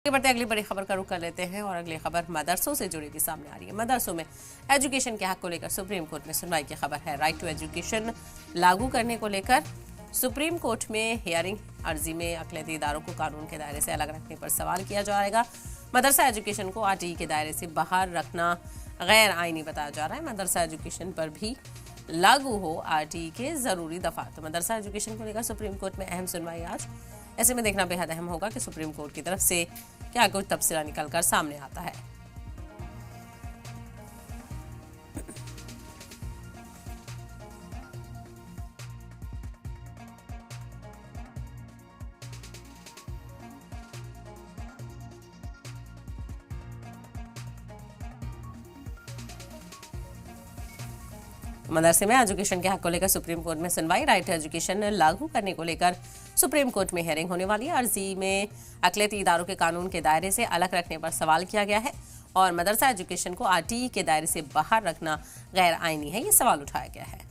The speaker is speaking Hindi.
आगे बढ़ते अगली बड़ी खबर का रुख कर लेते हैं और अगली खबर मदरसों से जुड़ी भी सामने आ रही है। मदरसों में एजुकेशन के हक को लेकर सुप्रीम कोर्ट में सुनवाई की खबर है। राइट टू एजुकेशन लागू करने को लेकर सुप्रीम कोर्ट में हियरिंग अर्जी में अक़लियती इदारों को कानून के दायरे से अलग रखने पर सवाल किया जाएगा। मदरसा एजुकेशन को आरटीई के दायरे से बाहर रखना गैर आईनी बताया जा रहा है। मदरसा एजुकेशन पर भी लागू हो आरटीई के जरूरी दफात। मदरसा एजुकेशन को लेकर सुप्रीम कोर्ट में अहम सुनवाई आज। ऐसे में देखना बेहद अहम होगा कि सुप्रीम कोर्ट की तरफ से क्या कुछ तफसीला निकलकर सामने आता है। मदरसे में एजुकेशन के हक को लेकर सुप्रीम कोर्ट में सुनवाई। राइट टू एजुकेशन लागू करने को लेकर सुप्रीम कोर्ट में हियरिंग होने वाली है। अर्जी में अक़लियती इदारों के कानून के दायरे से अलग रखने पर सवाल किया गया है और मदरसा एजुकेशन को आरटीई के दायरे से बाहर रखना गैर आईनी है, ये सवाल उठाया गया है।